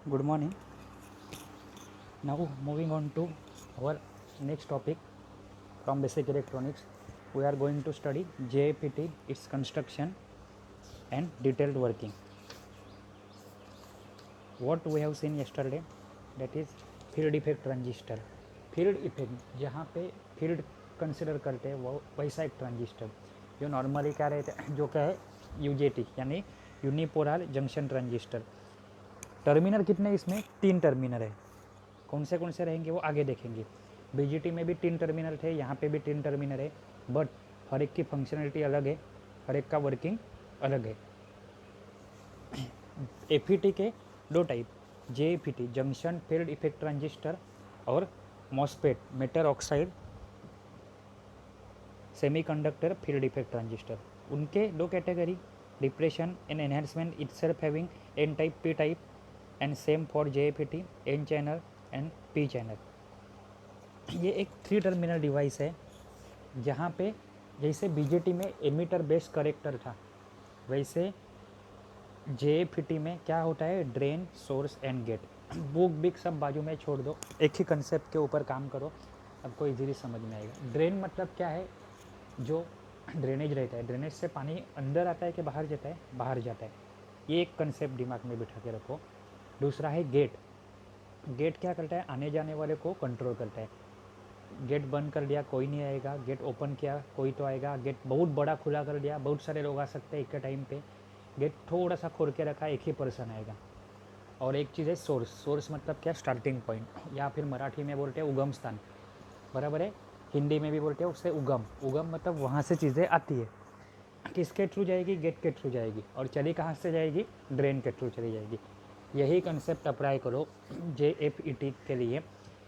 Good morning. Now moving on to our next topic from basic electronics. We are going to study JAPT, its construction and detailed working. What we have seen yesterday, that is field effect transistor. Field effect जहाँ पे field consider करते हैं वो वैसा एक transistor जो normally क्या रहता है, जो क्या है यूजेटी यानी यूनिपोलर जंक्शन ट्रांजिस्टर। टर्मिनल कितने इसमें 3 टर्मिनल है। कौन से रहेंगे वो आगे देखेंगे। बीजीटी में भी 3 टर्मिनल थे, यहाँ पे भी 3 टर्मिनल है, बट हर एक की फंक्शनलिटी अलग है, हर एक का वर्किंग अलग है। एफईटी के 2 type, JFET junction field effect transistor और MOSFET metal oxide semiconductor field effect transistor. उनके 2 category, depression and enhancement itself having N type P type and same for JFET N channel and P channel. ये एक 3 terminal device है जहाँ पे जैसे BJT में emitter base character था, वैसे जेएफईटी में क्या होता है, ड्रेन सोर्स एंड गेट। बुक बिक सब बाजू में छोड़ दो, एक ही कंसेप्ट के ऊपर काम करो, आपको इजीली समझ में आएगा। ड्रेन मतलब क्या है, जो ड्रेनेज रहता है, ड्रेनेज से पानी अंदर आता है कि बाहर जाता है, बाहर जाता है। ये एक कंसेप्ट दिमाग में बिठा के रखो। दूसरा है गेट। गेट क्या करता है, आने जाने वाले को कंट्रोल करता है। गेट बंद कर दिया कोई नहीं आएगा, गेट ओपन किया कोई तो आएगा, गेट बहुत बड़ा खुला कर दिया बहुत सारे लोग आ सकते हैं एक के टाइम पे, गेट थोड़ा सा खोल के रखा एक ही पर्सन आएगा। और एक चीज़ है सोर्स। सोर्स मतलब क्या, स्टार्टिंग पॉइंट, या फिर मराठी में बोलते हैं उगम स्थान, बराबर है। हिंदी में भी बोलते हैं उससे उगम। उगम मतलब वहाँ से चीज़ें आती है, किसके थ्रू जाएगी, गेट के थ्रू जाएगी, और चली कहाँ से जाएगी, ड्रेन के थ्रू चली जाएगी। यही कंसेप्ट अप्लाई करो जेएफईटी के लिए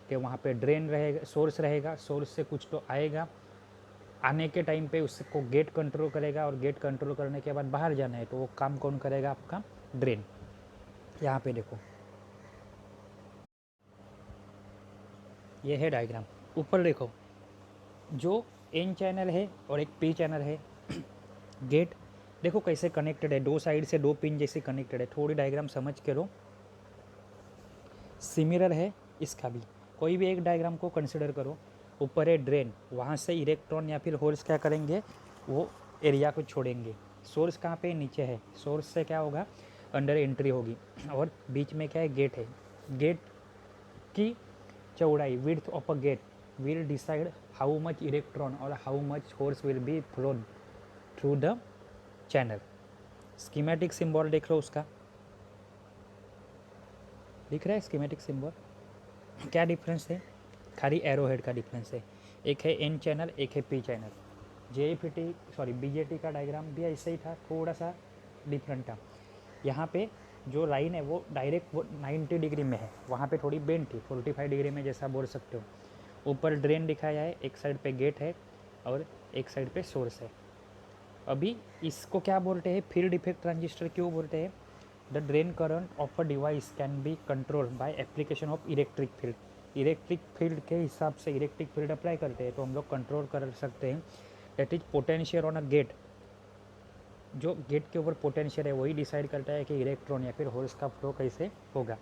कि वहाँ पे ड्रेन रहेगा, सोर्स रहेगा, सोर्स से कुछ तो आएगा, आने के टाइम पे उसको गेट कंट्रोल करेगा, और गेट कंट्रोल करने के बाद बाहर जाना है तो वो काम कौन करेगा, आपका ड्रेन। यहाँ पे देखो ये है डायग्राम, ऊपर देखो जो एन चैनल है और एक पी चैनल है। गेट देखो कैसे कनेक्टेड है, 2 साइड से 2 पिन जैसे कनेक्टेड है। थोड़ी डायग्राम समझ के लो, सिमिलर है इसका भी। कोई भी एक डायग्राम को कंसिडर करो। ऊपर है ड्रेन, वहाँ से इलेक्ट्रॉन या फिर होल्स क्या करेंगे, वो एरिया को छोड़ेंगे। सोर्स कहाँ पे, नीचे है, सोर्स से क्या होगा, अंडर एंट्री होगी। और बीच में क्या है, गेट है। गेट की चौड़ाई, width of a gate will decide how much electron और how much holes will be flown through the channel. Schematic symbol देख लो उसका, दिख रहा है स्कीमेटिक सिंबल। क्या डिफरेंस है, खाली एरो हेड का डिफरेंस है। एक है एन चैनल, एक है पी चैनल। जेईपीटी सॉरी बीजेटी का डायग्राम भी ऐसे ही था, थोड़ा सा डिफरेंट था। यहाँ पे जो लाइन है वो डायरेक्ट 90 डिग्री में है, वहाँ पे थोड़ी बेंड थी 45 डिग्री में जैसा बोल सकते हो। ऊपर ड्रेन दिखाया है, एक साइड पे गेट है और एक साइड पे सोर्स है। अभी इसको क्या बोलते हैं, फील्ड इफेक्ट ट्रांजिस्टर क्यों बोलते हैं। The drain current of a device can be controlled by application of electric field. Electric field के हिसाब से इलेक्ट्रिक फील्ड अप्लाई करते हैं तो हम लोग कंट्रोल कर सकते हैं। That is potential on a gate. जो गेट के ऊपर पोटेंशियल है वही डिसाइड करता है कि इलेक्ट्रॉन या फिर होल्स का फ्लो कैसे होगा।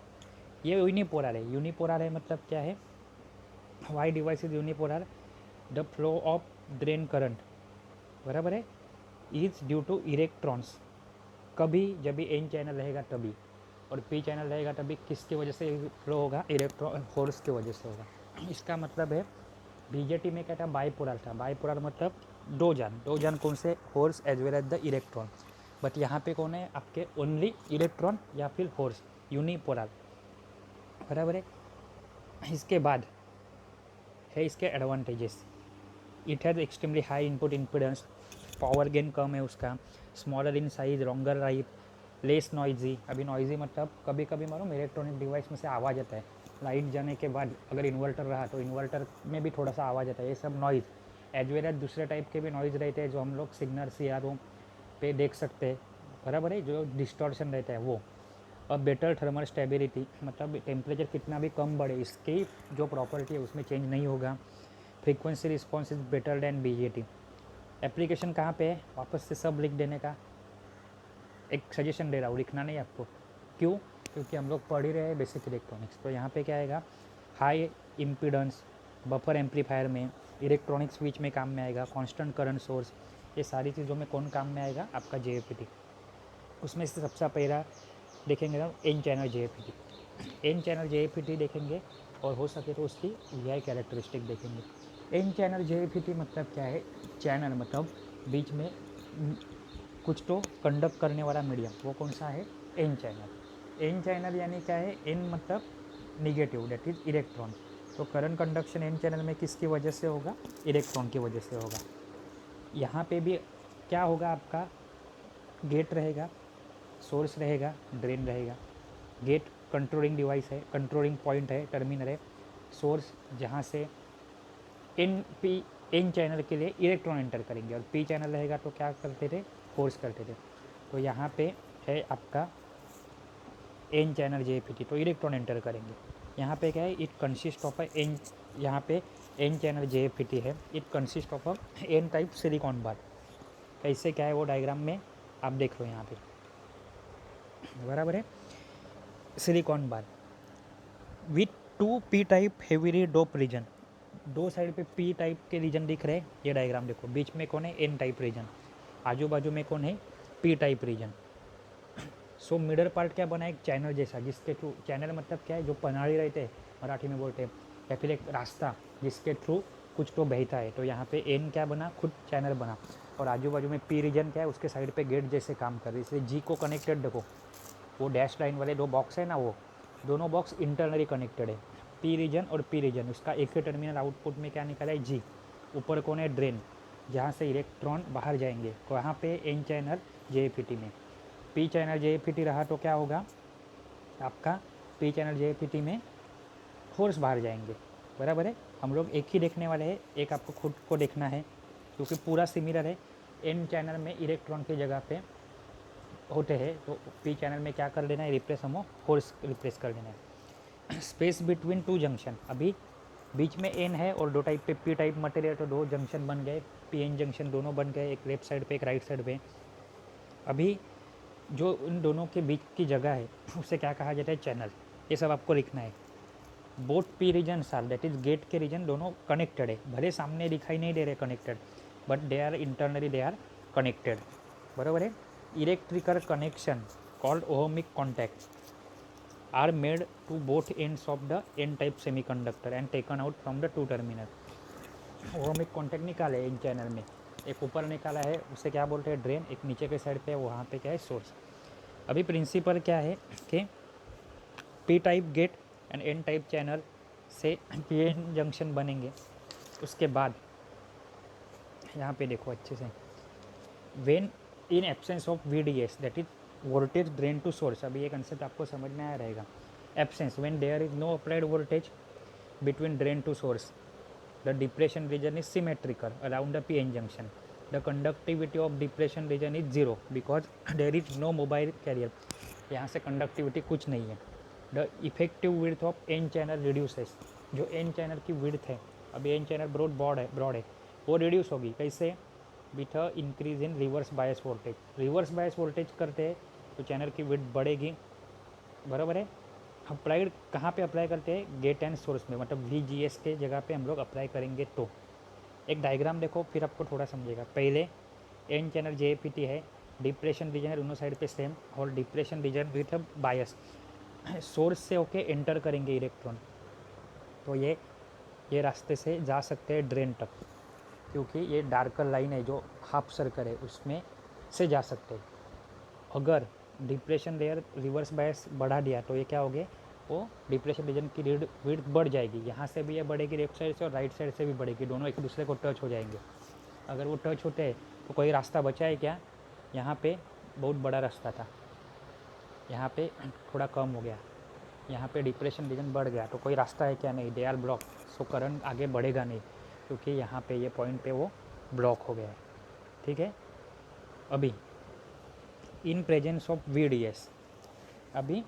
ये यूनिपोलर है। यूनिपोलर है मतलब क्या है, why device is unipolar, the flow of drain current, बराबर है, इज ड्यू टू इलेक्ट्रॉन्स। कभी जब भी एन चैनल रहेगा तभी, और पी चैनल रहेगा तभी किसकी वजह से फ्लो होगा, इलेक्ट्रॉन होल्स की वजह से होगा। इसका मतलब है बीजेटी में क्या था, बाईपोलर था। बाईपोलर मतलब दो जान कौन से, holes as well as the electron. But यहाँ पे कौन है, आपके ओनली इलेक्ट्रॉन या फिर होल्स, यूनिपोलर, बराबर है। इसके बाद है इसके advantages. It has extremely high input impedance, power gain कम है उसका, smaller in size, longer life, less noisy. अभी नॉइजी मतलब कभी कभी मालूम इलेक्ट्रॉनिक डिवाइस में से आवाज़ आता है, लाइट जाने के बाद अगर इन्वर्टर रहा तो इन्वर्टर में भी थोड़ा सा आवाज़ आता है, ये सब नॉइज़। एज वेल एज दूसरे टाइप के भी नॉइज़ रहते हैं जो हम लोग सिग्नल सीआरओ पे देख सकते हैं, बराबर है, जो डिस्टॉर्शन रहता है वो। और बेटर थर्मल स्टेबिलिटी मतलब टेम्परेचर कितना भी कम बढ़े इसकी जो प्रॉपर्टी है उसमें चेंज नहीं होगा। Frequency response is better than BJT. Application कहाँ पे है, वापस से सब लिख देने का एक सजेशन दे रहा हूँ, लिखना नहीं आपको। क्यों, क्योंकि हम लोग पढ़ ही रहे हैं बेसिक इलेक्ट्रॉनिक्स। तो यहाँ पे क्या आएगा, हाई इम्पीडेंस बफर एम्पलीफायर में, इलेक्ट्रॉनिक स्विच में काम में आएगा, कांस्टेंट करंट सोर्स, ये सारी चीज़ों में कौन काम में आएगा, आपका JFET। उसमें से सबसे पहला देखेंगे हम N channel JFET। N channel JFET देखेंगे और हो सके तो उसकी VI कैरेक्टरिस्टिक देखेंगे। एन चैनल JFET मतलब क्या है, चैनल मतलब बीच में कुछ तो कंडक्ट करने वाला मीडियम, वो कौन सा है, एन चैनल। एन चैनल यानी क्या है, एन मतलब निगेटिव, दैट इज इलेक्ट्रॉन। तो करंट कंडक्शन एन चैनल में किसकी वजह से होगा, इलेक्ट्रॉन की वजह से होगा। यहाँ पे भी क्या होगा, आपका गेट रहेगा, सोर्स रहेगा, ड्रेन रहेगा। गेट कंट्रोलिंग डिवाइस है, कंट्रोलिंग पॉइंट है, टर्मिनल है। सोर्स जहाँ से एन चैनल के लिए इलेक्ट्रॉन एंटर करेंगे, और पी चैनल रहेगा तो क्या करते थे, फोर्स करते थे। तो यहाँ पे है आपका एन चैनल JFET, तो इलेक्ट्रॉन एंटर करेंगे। यहाँ पे क्या है, इट कंसिस्ट ऑफ एन, यहाँ पे एन चैनल JFET है, it consist of N type silicon bar. कैसे क्या है वो डायग्राम में आप देख लो, यहाँ पे बराबर है, silicon bar with 2 P type heavily dope region. दो साइड पे P टाइप के रीजन दिख रहे हैं, ये डायग्राम देखो, बीच में कौन है, एन टाइप रीजन, आजू बाजू में कौन है, P type region. So middle part क्या बना, एक चैनल जैसा, जिसके थ्रू, चैनल मतलब क्या है, जो पनाड़ी रहते हैं मराठी में बोलते हैं, या फिर एक रास्ता जिसके थ्रू कुछ तो बहता है। तो यहाँ पे एन क्या बना, खुद चैनल बना, और आजू बाजू में P रीजन क्या है, उसके साइड पे गेट जैसे काम कर रही है। इसलिए G को कनेक्टेड देखो, वो डैश लाइन वाले दो बॉक्स है ना, वो दोनों बॉक्स इंटरनली कनेक्टेड है, P रीजन और P रीजन। उसका एक ही टर्मिनल आउटपुट में क्या निकला है, G। ऊपर कौन है, ड्रेन, जहाँ से इलेक्ट्रॉन बाहर जाएंगे। वहाँ पे एन चैनल JFET में P चैनल JFET रहा तो क्या होगा, आपका P चैनल JFET में फोर्स बाहर जाएंगे, बराबर है। हम लोग एक ही देखने वाले हैं, एक आपको खुद को देखना है, क्योंकि पूरा सिमिलर है। एन चैनल में इलेक्ट्रॉन की जगह पे होते हैं, तो P चैनल में क्या कर लेना है, रिप्लेस हम फोर्स रिप्लेस कर लेना है। स्पेस बिटवीन 2 जंक्शन, अभी बीच में एन है और दो टाइप पे P टाइप मटेरियल, तो दो जंक्शन बन गए, PN जंक्शन दोनों बन गए, एक लेफ्ट साइड पे एक राइट साइड पे। अभी जो इन दोनों के बीच की जगह है उसे क्या कहा जाता है, चैनल। ये सब आपको लिखना है। Both P region are, that is gate के रीजन दोनों कनेक्टेड है, भले सामने दिखाई नहीं दे रहे connected, but they are internally they are connected, बराबर है। Electrical connection called ohmic contact are made to both ends of the N type semiconductor and taken out from the 2 terminal. Ohmic contact निकाले इन channel में, एक ऊपर निकाला है उसे क्या बोलते हैं, ड्रेन, एक नीचे के साइड पे वहाँ पे क्या है, सोर्स। अभी प्रिंसिपल क्या है कि P type gate and N type channel से PN जंक्शन बनेंगे। उसके बाद यहाँ पे देखो अच्छे से, when in absence of VDS, that is voltage drain to source. अभी ये कंसेप्ट आपको समझ में आया रहेगा। Absence, when there is no applied voltage between drain to source, the depression region is symmetrical around the PN junction. The conductivity of depression region is 0 because there is no mobile carrier. यहाँ से conductivity कुछ नहीं है। The effective width of N channel reduces, जो N channel की width है, अभी N channel broad है, वो रिड्यूस होगी कैसे, with increase in reverse bias voltage. Reverse bias voltage करते हैं तो चैनल की विड्थ बढ़ेगी, बराबर है। अप्लाइड कहाँ पे अप्लाई करते हैं, गेट एंड सोर्स में, मतलब VGS के जगह पे हम लोग अप्लाई करेंगे। तो एक डायग्राम देखो फिर आपको थोड़ा समझेगा। पहले एन चैनल JFET है, डिप्रेशन रीजन है दोनों साइड पे सेम, और depression region with bias, source से होके एंटर करेंगे इलेक्ट्रॉन, तो ये रास्ते से जा सकते हैं ड्रेन तक, क्योंकि ये डार्कर लाइन है जो हाफ सर्कल है उसमें से जा सकते हैं। अगर डिप्रेशन लेयर रिवर्स बायस बढ़ा दिया तो ये क्या हो गया, वो डिप्रेशन रीजन की विड्थ बढ़ जाएगी, यहाँ से भी ये बढ़ेगी लेफ्ट साइड से और राइट साइड से भी बढ़ेगी, दोनों एक दूसरे को टच हो जाएंगे। अगर वो टच होते हैं तो कोई रास्ता बचा है क्या, यहाँ पे बहुत बड़ा रास्ता था, यहाँ पे थोड़ा कम हो गया, यहाँ पे डिप्रेशन रीजन बढ़ गया, तो कोई रास्ता है क्या, नहीं, they R block. So current आगे बढ़ेगा नहीं, क्योंकि यहाँ पे ये पॉइंट पे वो ब्लॉक हो गया है, ठीक है। अभी इन प्रेजेंस ऑफ VDS, अभी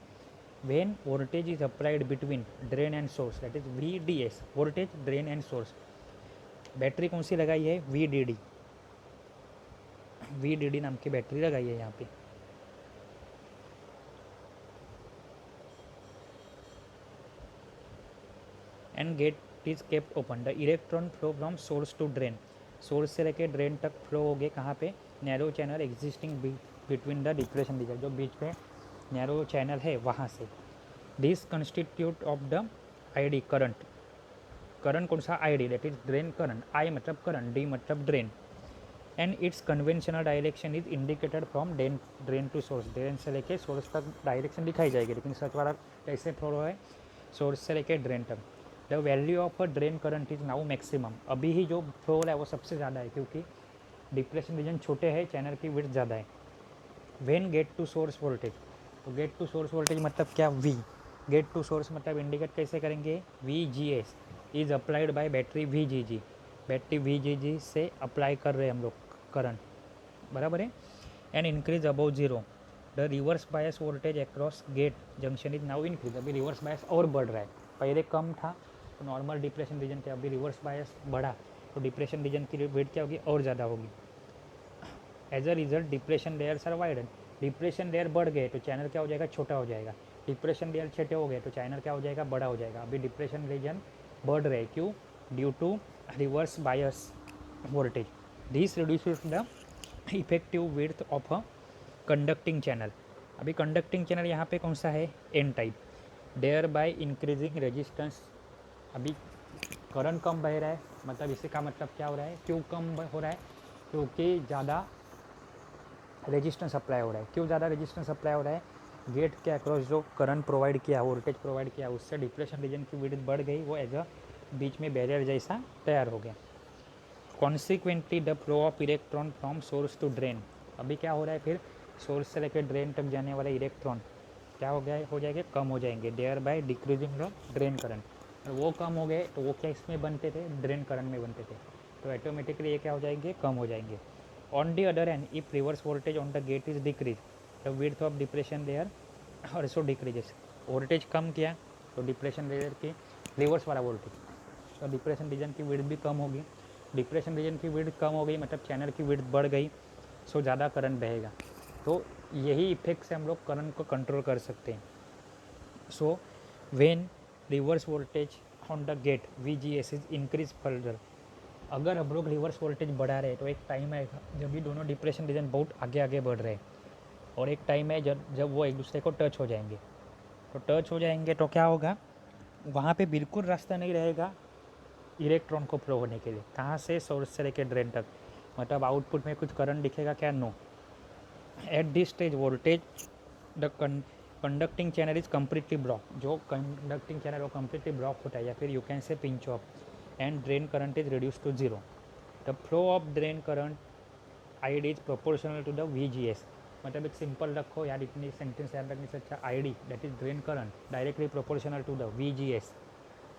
when voltage is applied between drain and source, that is VDS, voltage drain and source, battery कौन सी लगाई है, VDD नाम की बैटरी लगाई है यहाँ पे। And gate is kept open. The electron flow from source to drain, source से लेके ड्रेन तक फ्लो हो गए कहाँ पे, narrow channel existing between the depression region, जो बीच में नैरो चैनल है वहाँ से। This constitute of the I D current, current कौन सा, I D, that is drain current, I मतलब करंट, डी मतलब drain, and its conventional direction is indicated from drain to source, drain से लेके source तक डायरेक्शन दिखाई जाएगी, लेकिन सच वाला कैसे फ्लो है, सोर्स से लेके ड्रेन तक। The value of a drain current is now maximum, अभी ही जो फ्लो हो रहा है वो सबसे ज़्यादा है, क्योंकि डिप्रेशन रीजन छोटे है, चैनल की विड्थ ज़्यादा है। When gate to source voltage, तो गेट टू सोर्स वोल्टेज मतलब क्या, वी, गेट टू सोर्स मतलब इंडिकेट कैसे करेंगे, V G S is applied by battery V G G, battery V G G से अप्लाई कर रहे हैं हम लोग करंट, बराबर है। And increase about zero, the reverse bias voltage across gate junction is now increase, अभी रिवर्स बायस और बढ़ रहा है, पहले कम था तो नॉर्मल डिप्रेशन रीजन के, अभी रिवर्स बायस बढ़ा तो डिप्रेशन रीजन की वेट क्या होगी, और ज़्यादा होगी। As a result depression layers are widen, depression layer बढ़ गए तो चैनल क्या हो जाएगा, छोटा हो जाएगा, डिप्रेशन लेयर छोटे हो गए तो चैनल क्या हो जाएगा, बड़ा हो जाएगा। अभी डिप्रेशन रीजन बढ़ रहे, क्यों, due to reverse bias voltage, this reduces the effective width of a conducting channel. अभी कंडक्टिंग चैनल यहाँ पे कौन सा है, N type, thereby increasing resistance, अभी करंट कम बह रहा है, मतलब इसी का मतलब क्या हो रहा है, क्यों कम हो रहा है, क्योंकि ज़्यादा रेजिस्टेंस अप्लाई हो रहा है। क्यों ज़्यादा रेजिस्टेंस अप्लाई हो रहा है, गेट के अक्रॉस जो करंट प्रोवाइड किया, वोल्टेज प्रोवाइड किया, उससे डिप्रेशन रीजन की विड्थ बढ़ गई, वो एज अ बीच में बैरियर जैसा तैयार हो गया। Consequently the flow of electron from source to drain, अभी क्या हो रहा है, फिर सोर्स से लेकर ड्रेन तक जाने वाले इलेक्ट्रॉन क्या हो गया, हो जाएंगे, कम हो जाएंगे, thereby decreasing the drain current, और वो कम हो गए तो वो क्या इसमें बनते थे, ड्रेन करंट में बनते थे, तो ऑटोमेटिकली ये क्या हो जाएंगे, कम हो जाएंगे। On the other hand if reverse voltage on the gate is decrease, the width of depression layer also decreases, voltage कम किया तो डिप्रेशन लेयर की रिवर्स वाला वोल्टेज, तो डिप्रेशन रीजन की विड्थ भी कम होगी, डिप्रेशन रीजन की विड्थ कम हो गई मतलब चैनल की विड्थ बढ़ गई, सो ज़्यादा करंट बहेगा, तो यही इफेक्ट से हम लोग करंट को कंट्रोल कर सकते हैं। So when reverse voltage on the gate V G S is increase further, अगर हम लोग रिवर्स वोल्टेज बढ़ा रहे हैं तो एक टाइम आएगा जब ये दोनों डिप्रेशन रीजन बहुत आगे आगे बढ़ रहे हैं, और एक टाइम है जब वो एक दूसरे को टच हो जाएंगे, तो टच हो जाएंगे तो क्या होगा, वहाँ पे बिल्कुल रास्ता नहीं रहेगा इलेक्ट्रॉन को फ्लो होने के लिए, कहाँ से, सोर्स से लेकर ड्रेन तक, मतलब आउटपुट में कुछ करंट दिखेगा क्या, no. At this stage voltage the conducting channel is completely block, जो कंडक्टिंग चैनल वो कम्प्लीटली ब्लॉक होता है, या फिर you can say pinch off, and drain current is reduce to zero, the flow of drain current I D is proportional to the V G S, मतलब एक simple रखो यार, इतनी सेंटेंस याद रखने से अच्छा, I D that is drain current directly proportional to the V G S,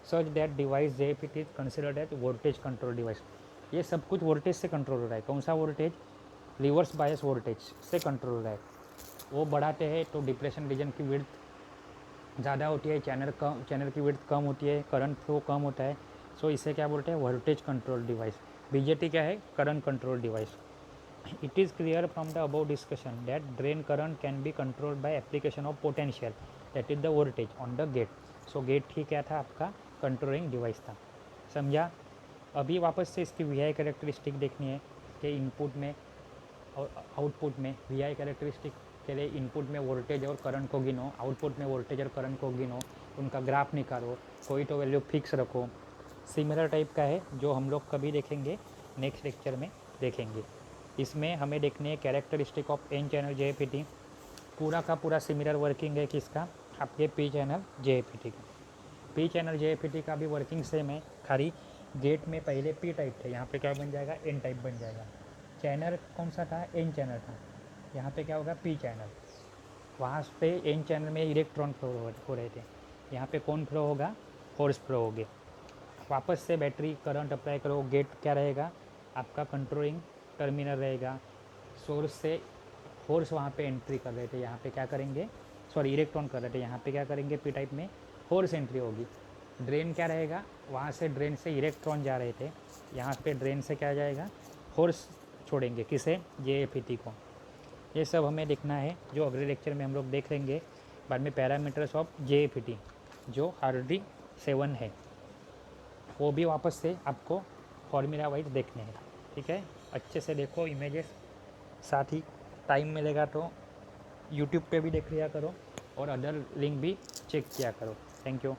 such that device J it is considered as voltage control device, ये सब कुछ वोल्टेज से कंट्रोल हो रहा है, कौन सा वोल्टेज, रिवर्स बायस वोल्टेज से कंट्रोल हो रहा है, वो बढ़ाते हैं तो डिप्रेशन रीजन की विड्थ ज़्यादा होती है, चैनल की विड्थ कम होती है, करंट फ्लो कम होता है, सो इसे क्या बोलते हैं, वोल्टेज कंट्रोल डिवाइस। बीजेटी क्या है, current control device. It is clear from the above discussion that drain current can be controlled by application of potential that is the voltage on the gate, so gate ही क्या था, आपका controlling device था, समझा। अभी वापस से इसकी वी आई कैरेक्टरिस्टिक देखनी है कि इनपुट में और आउटपुट में, वी आई कैरेक्टरिस्टिक के लिए इनपुट में वोल्टेज और करंट को गिनो, आउटपुट में वोल्टेज और करंट को गिनो, उनका ग्राफ निकालो, कोई तो वैल्यू फिक्स रखो, सिमिलर टाइप का है जो हम लोग कभी देखेंगे, नेक्स्ट लेक्चर में देखेंगे। इसमें हमें देखनी है characteristic of N channel J P T, पूरा का पूरा सिमिलर वर्किंग है किसका, आपके P channel J P T का, P channel J P T का भी वर्किंग सेम है, खाली गेट में पहले पी टाइप थे, यहाँ पे क्या बन जाएगा, एन टाइप बन जाएगा, चैनल कौन सा था, एन चैनल था, यहाँ पे क्या होगा, पी चैनल, वहाँ पे एन चैनल में इलेक्ट्रॉन फ्लो हो रहे थे, यहाँ पे कौन फ्लो होगा, फोर्स फ्लो होगे, वापस से बैटरी करंट अप्लाई करो, गेट क्या रहेगा, आपका कंट्रोलिंग टर्मिनल रहेगा, सोर्स से फोर्स वहाँ पे एंट्री कर रहे थे, यहाँ पे क्या करेंगे, सॉरी इलेक्ट्रॉन कर रहे थे, यहाँ पे क्या करेंगे, पी टाइप में फोर्स एंट्री होगी, ड्रेन क्या रहेगा, वहाँ से ड्रेन से इलेक्ट्रॉन जा रहे थे, यहाँ पे ड्रेन से क्या जाएगा, फोर्स छोड़ेंगे, किसे, जे एफ ई टी को, ये सब हमें देखना है, जो अगले लेक्चर में हम लोग देख लेंगे। बाद में parameters of J F E T जो RD 7 है, वो भी वापस से आपको फॉर्मूला वाइज देखने हैं, ठीक है। अच्छे से देखो इमेजेस, साथ ही टाइम मिलेगा तो यूट्यूब पे भी देख लिया करो और अदर लिंक भी चेक किया करो। Thank you.